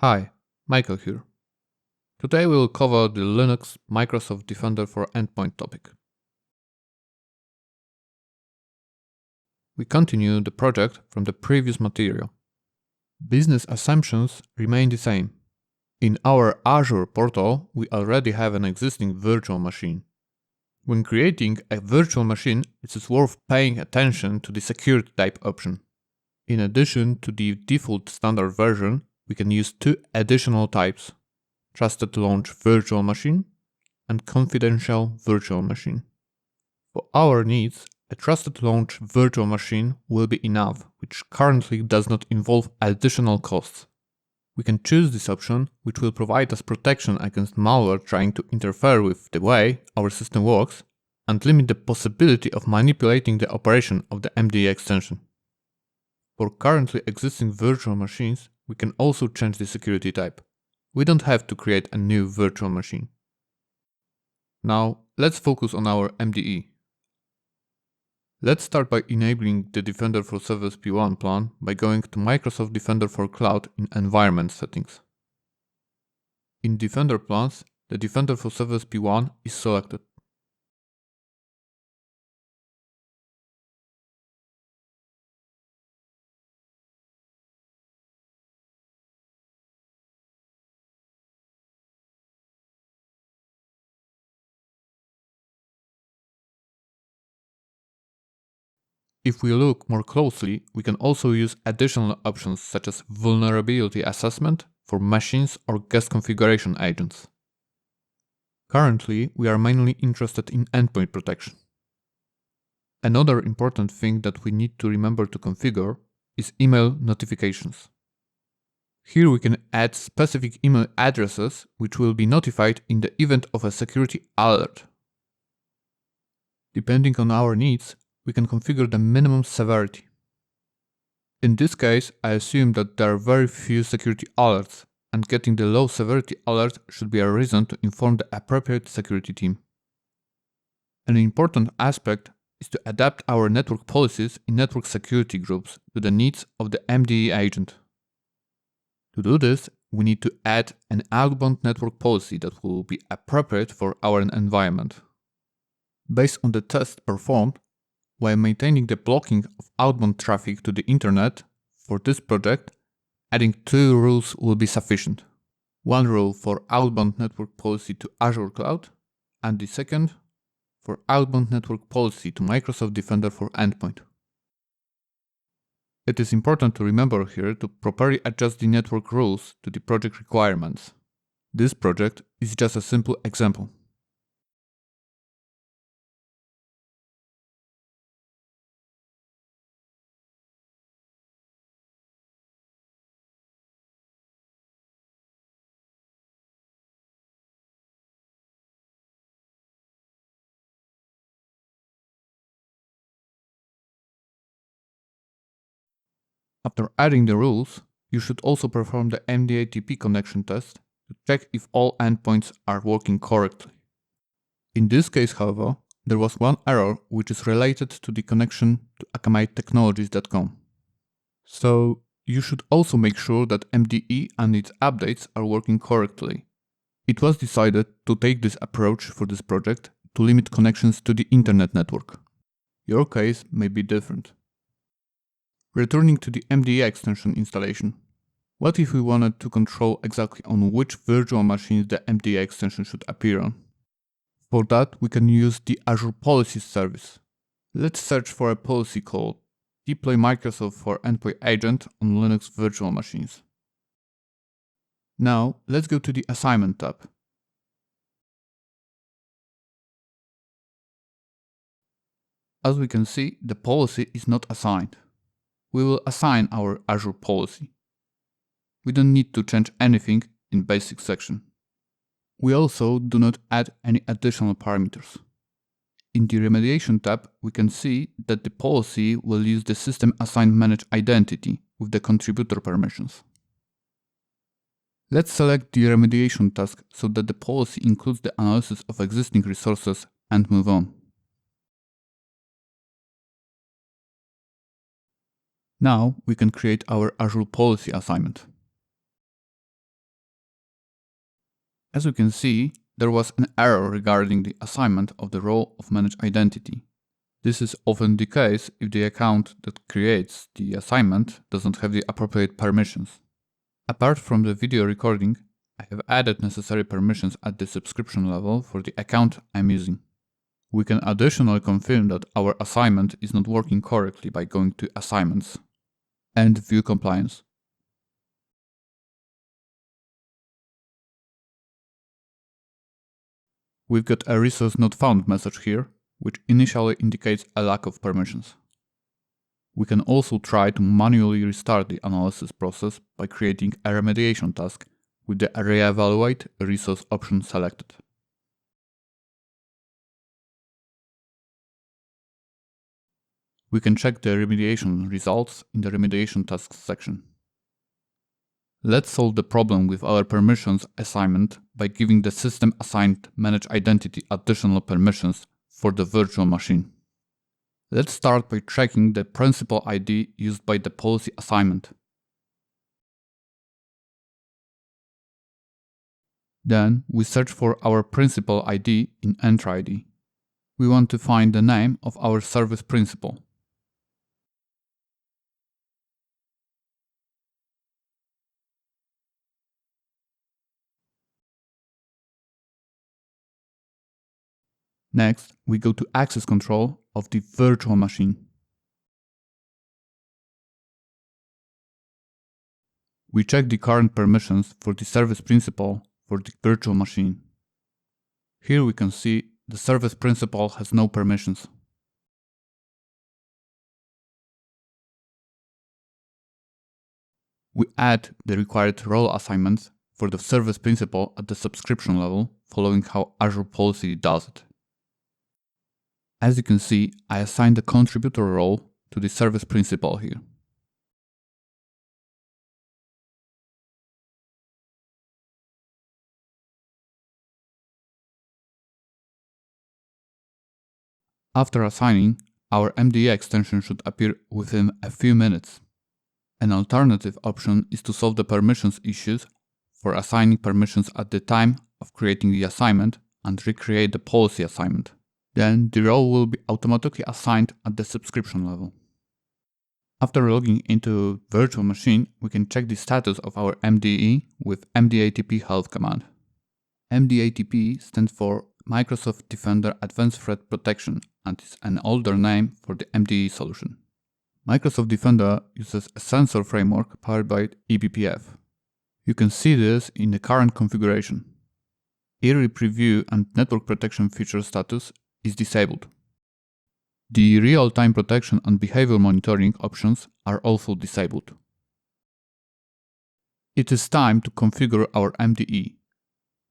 Hi, Michael here. Today we will cover the Linux Microsoft Defender for Endpoint topic. We continue the project from the previous material. Business assumptions remain the same. In our Azure portal, we already have an existing virtual machine. When creating a virtual machine, it is worth paying attention to the security type option. In addition to the default standard version, we can use two additional types: Trusted Launch Virtual Machine and Confidential Virtual Machine. For our needs, a Trusted Launch Virtual Machine will be enough, which currently does not involve additional costs. We can choose this option, which will provide us protection against malware trying to interfere with the way our system works and limit the possibility of manipulating the operation of the MDE extension. For currently existing virtual machines, we can also change the security type. We don't have to create a new virtual machine. Now, let's focus on our MDE. Let's start by enabling the Defender for Servers P1 plan by going to Microsoft Defender for Cloud in Environment Settings. In Defender plans, the Defender for Servers P1 is selected. If we look more closely, we can also use additional options such as vulnerability assessment for machines or guest configuration agents. Currently, we are mainly interested in endpoint protection. Another important thing that we need to remember to configure is email notifications. Here we can add specific email addresses which will be notified in the event of a security alert. Depending on our needs, we can configure the minimum severity. In this case, I assume that there are very few security alerts, and getting the low severity alert should be a reason to inform the appropriate security team. An important aspect is to adapt our network policies in network security groups to the needs of the MDE agent. To do this, we need to add an outbound network policy that will be appropriate for our environment. Based on the test performed, while maintaining the blocking of outbound traffic to the internet, for this project, adding two rules will be sufficient. One rule for outbound network policy to Azure Cloud, and the second for outbound network policy to Microsoft Defender for Endpoint. It is important to remember here to properly adjust the network rules to the project requirements. This project is just a simple example. After adding the rules, you should also perform the MDA-TP connection test to check if all endpoints are working correctly. In this case, however, there was one error which is related to the connection to akamaitetechnologies.com. So, you should also make sure that MDE and its updates are working correctly. It was decided to take this approach for this project to limit connections to the internet network. Your case may be different. Returning to the MDE extension installation. What if we wanted to control exactly on which virtual machines the MDE extension should appear on? For that, we can use the Azure Policies service. Let's search for a policy called Deploy Microsoft for Endpoint Agent on Linux virtual machines. Now, let's go to the Assignment tab. As we can see, the policy is not assigned. We will assign our Azure policy. We don't need to change anything in basic section. We also do not add any additional parameters. In the remediation tab, we can see that the policy will use the system assigned manage identity with the contributor permissions. Let's select the remediation task so that the policy includes the analysis of existing resources and move on. Now we can create our Azure policy assignment. As you can see, there was an error regarding the assignment of the role of Manage Identity. This is often the case if the account that creates the assignment doesn't have the appropriate permissions. Apart from the video recording, I have added necessary permissions at the subscription level for the account I'm using. We can additionally confirm that our assignment is not working correctly by going to Assignments and View Compliance. We've got a resource not found message here, which initially indicates a lack of permissions. We can also try to manually restart the analysis process by creating a remediation task with the Reevaluate resource option selected. We can check the remediation results in the Remediation Tasks section. Let's solve the problem with our permissions assignment by giving the system assigned Manage Identity additional permissions for the virtual machine. Let's start by checking the principal ID used by the policy assignment. Then we search for our principal ID in Entry ID. We want to find the name of our service principal. Next, we go to access control of the virtual machine. We check the current permissions for the service principal for the virtual machine. Here we can see the service principal has no permissions. We add the required role assignments for the service principal at the subscription level, following how Azure policy does it. As you can see, I assigned the contributor role to the service principal here. After assigning, our MDE extension should appear within a few minutes. An alternative option is to solve the permissions issues for assigning permissions at the time of creating the assignment and recreate the policy assignment. Then the role will be automatically assigned at the subscription level. After logging into virtual machine, we can check the status of our MDE with mdatp help command. mdatp stands for Microsoft Defender Advanced Threat Protection and is an older name for the MDE solution. Microsoft Defender uses a sensor framework powered by eBPF. You can see this in the current configuration. Early preview and network protection feature status is disabled. The real-time protection and behavior monitoring options are also disabled. It is time to configure our MDE.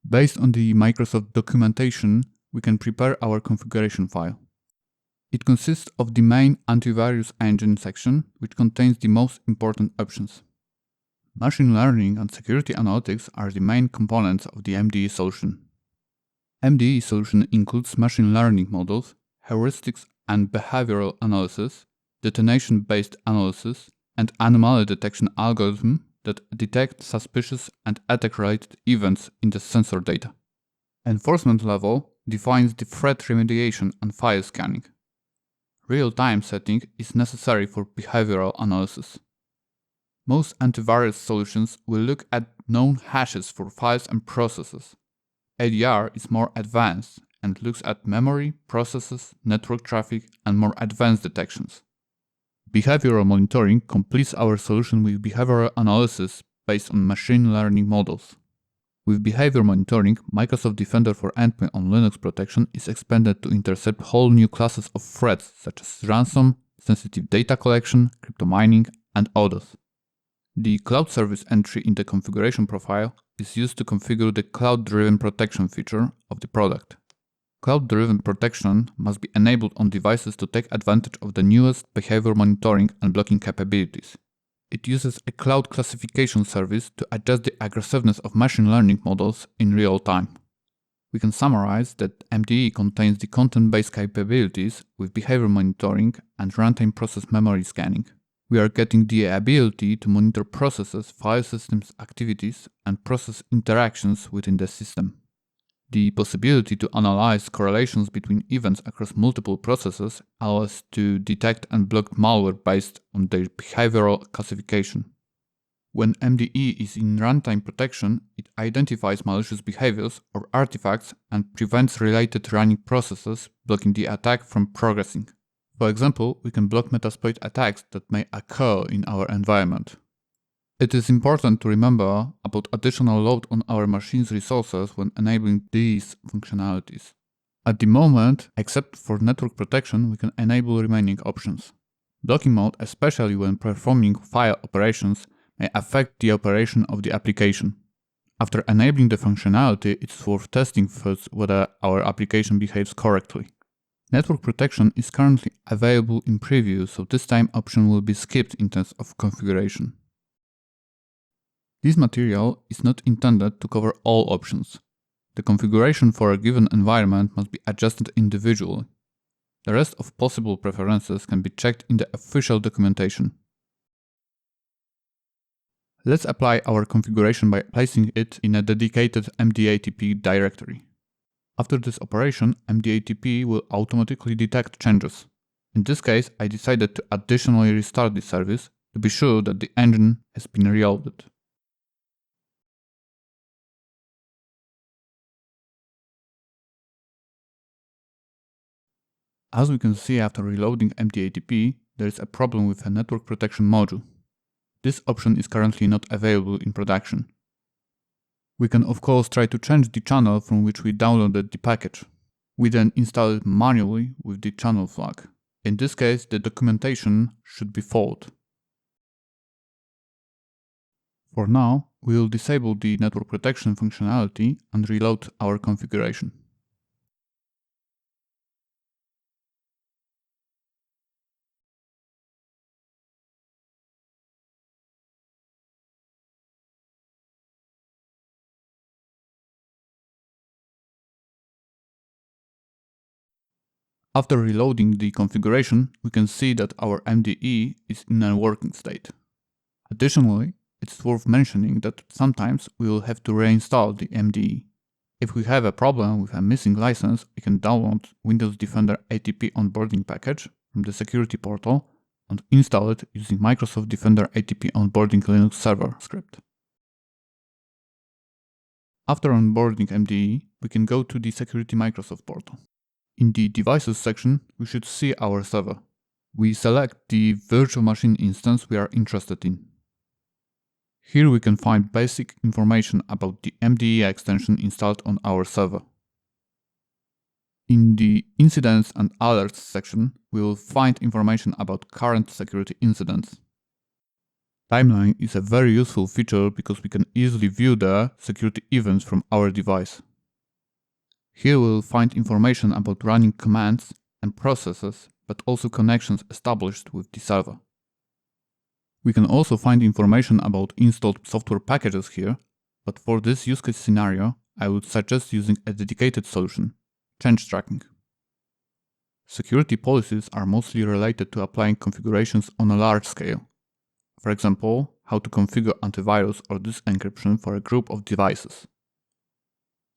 Based on the Microsoft documentation, we can prepare our configuration file. It consists of the main Antivirus engine section, which contains the most important options. Machine learning and security analytics are the main components of the MDE solution. MDE solution includes machine learning models, heuristics and behavioral analysis, detonation-based analysis, and anomaly detection algorithm that detect suspicious and attack-related events in the sensor data. Enforcement level defines the threat remediation and file scanning. Real-time setting is necessary for behavioral analysis. Most antivirus solutions will look at known hashes for files and processes. ADR is more advanced and looks at memory, processes, network traffic, and more advanced detections. Behavioral monitoring completes our solution with behavioral analysis based on machine learning models. With behavior monitoring, Microsoft Defender for Endpoint on Linux protection is expanded to intercept whole new classes of threats such as ransom, sensitive data collection, crypto mining, and others. The cloud service entry in the configuration profile is used to configure the cloud-driven protection feature of the product. Cloud-driven protection must be enabled on devices to take advantage of the newest behavior monitoring and blocking capabilities. It uses a cloud classification service to adjust the aggressiveness of machine learning models in real time. We can summarize that MDE contains the content-based capabilities with behavior monitoring and runtime process memory scanning. We are getting the ability to monitor processes, file systems activities, and process interactions within the system. The possibility to analyze correlations between events across multiple processes allows us to detect and block malware based on their behavioral classification. When MDE is in runtime protection, it identifies malicious behaviors or artifacts and prevents related running processes, blocking the attack from progressing. For example, we can block Metasploit attacks that may occur in our environment. It is important to remember about additional load on our machine's resources when enabling these functionalities. At the moment, except for network protection, we can enable remaining options. Blocking mode, especially when performing file operations, may affect the operation of the application. After enabling the functionality, it's worth testing first whether our application behaves correctly. Network protection is currently available in preview, so this time option will be skipped in terms of configuration. This material is not intended to cover all options. The configuration for a given environment must be adjusted individually. The rest of possible preferences can be checked in the official documentation. Let's apply our configuration by placing it in a dedicated MDATP directory. After this operation, MDATP will automatically detect changes. In this case, I decided to additionally restart the service to be sure that the engine has been reloaded. As we can see after reloading MDATP, there is a problem with a network protection module. This option is currently not available in production. We can of course try to change the channel from which we downloaded the package. We then install it manually with the channel flag. In this case, the documentation should be followed. For now, we will disable the network protection functionality and reload our configuration. After reloading the configuration, we can see that our MDE is in a working state. Additionally, it's worth mentioning that sometimes we will have to reinstall the MDE. If we have a problem with a missing license, we can download Windows Defender ATP onboarding package from the security portal and install it using Microsoft Defender ATP onboarding Linux server script. After onboarding MDE, we can go to the Security Microsoft portal. In the Devices section, we should see our server. We select the virtual machine instance we are interested in. Here we can find basic information about the MDE extension installed on our server. In the Incidents and Alerts section, we will find information about current security incidents. Timeline is a very useful feature because we can easily view the security events from our device. Here we will find information about running commands and processes, but also connections established with the server. We can also find information about installed software packages here, but for this use case scenario, I would suggest using a dedicated solution, change tracking. Security policies are mostly related to applying configurations on a large scale. For example, how to configure antivirus or disk encryption for a group of devices.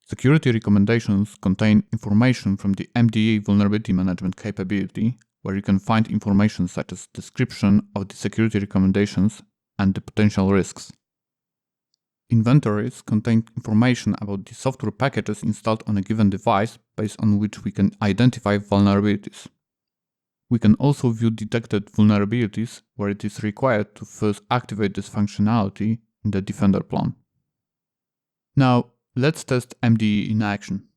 Security recommendations contain information from the MDE vulnerability management capability, where you can find information such as description of the security recommendations and the potential risks. Inventories contain information about the software packages installed on a given device, based on which we can identify vulnerabilities. We can also view detected vulnerabilities, where it is required to first activate this functionality in the Defender plan. Now, let's test MDE in action.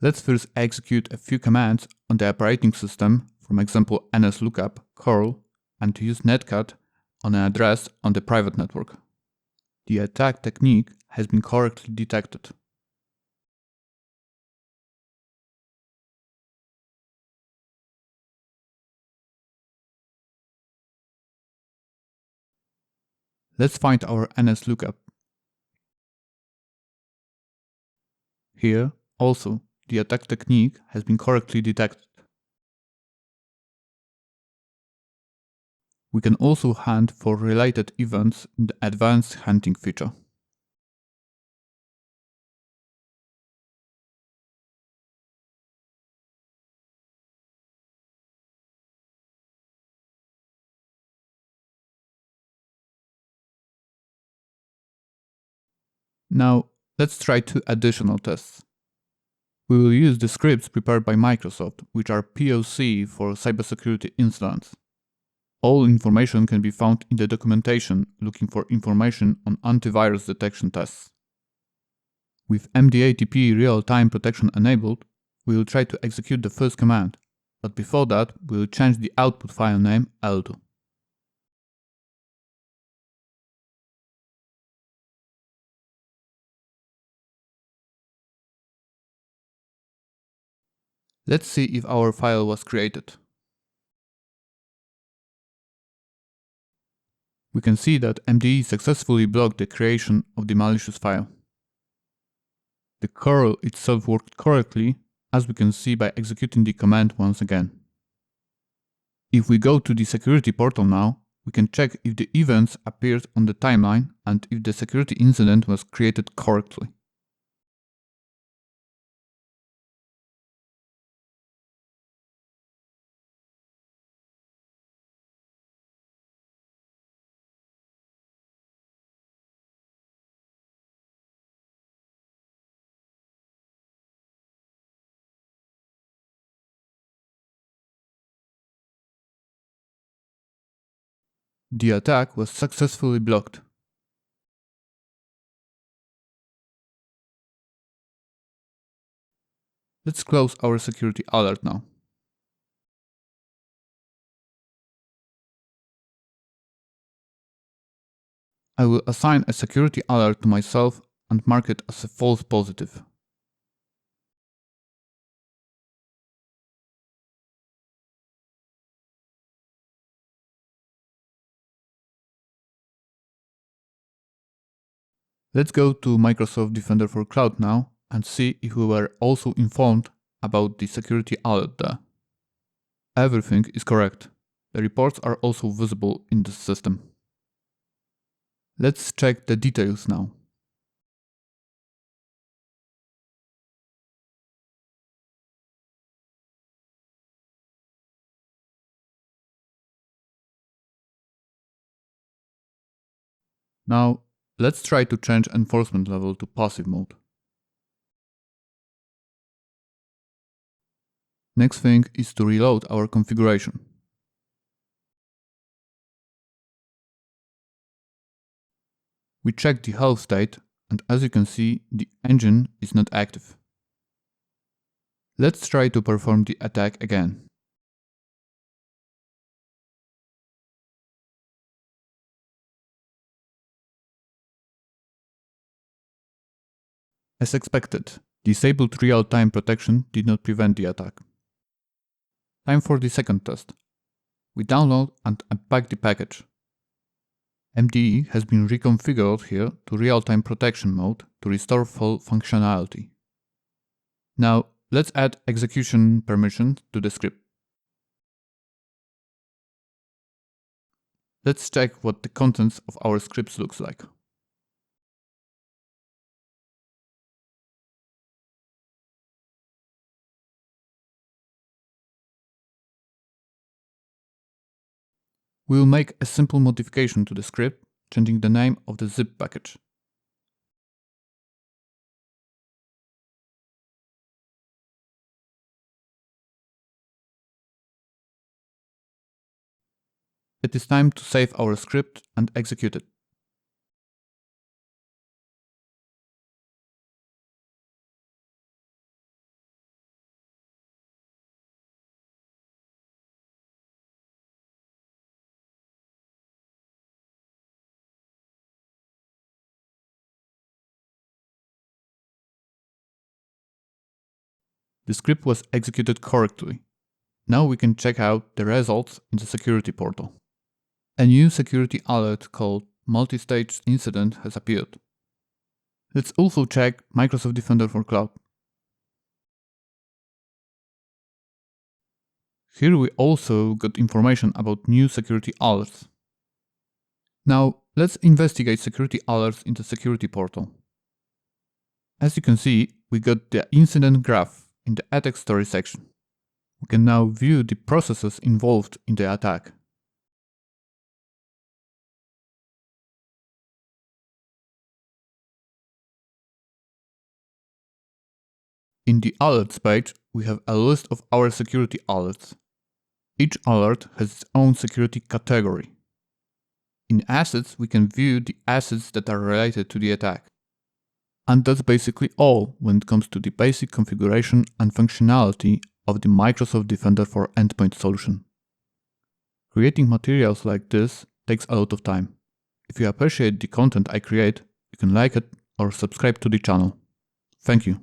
Let's first execute a few commands on the operating system, for example nslookup, curl, and to use netcat on an address on the private network. The attack technique has been correctly detected. Let's find our nslookup. Here, also, the attack technique has been correctly detected. We can also hunt for related events in the Advanced Hunting feature. Now, let's try 2 additional tests. We will use the scripts prepared by Microsoft, which are POC for cybersecurity incidents. All information can be found in the documentation looking for information on antivirus detection tests. With MDATP real-time protection enabled, we will try to execute the first command, but before that we will change the output file name L2. Let's see if our file was created. We can see that MDE successfully blocked the creation of the malicious file. The curl itself worked correctly, as we can see by executing the command once again. If we go to the security portal now, we can check if the events appeared on the timeline and if the security incident was created correctly. The attack was successfully blocked. Let's close our security alert now. I will assign a security alert to myself and mark it as a false positive. Let's go to Microsoft Defender for Cloud now and see if we were also informed about the security alert there. Everything is correct. The reports are also visible in the system. Let's check the details now. Now, let's try to change enforcement level to passive mode. Next thing is to reload our configuration. We check the health state, and as you can see, the engine is not active. Let's try to perform the attack again. As expected, disabled real-time protection did not prevent the attack. Time for the second test. We download and unpack the package. MDE has been reconfigured here to real-time protection mode to restore full functionality. Now, let's add execution permission to the script. Let's check what the contents of our scripts looks like. We will make a simple modification to the script, changing the name of the zip package. It is time to save our script and execute it. The script was executed correctly. Now we can check out the results in the security portal. A new security alert called Multi-Stage Incident has appeared. Let's also check Microsoft Defender for Cloud. Here we also got information about new security alerts. Now let's investigate security alerts in the security portal. As you can see, we got the incident graph in the attack story section. We can now view the processes involved in the attack. In the alerts page, we have a list of our security alerts. Each alert has its own security category. In assets, we can view the assets that are related to the attack. And that's basically all when it comes to the basic configuration and functionality of the Microsoft Defender for Endpoint solution. Creating materials like this takes a lot of time. If you appreciate the content I create, you can like it or subscribe to the channel. Thank you.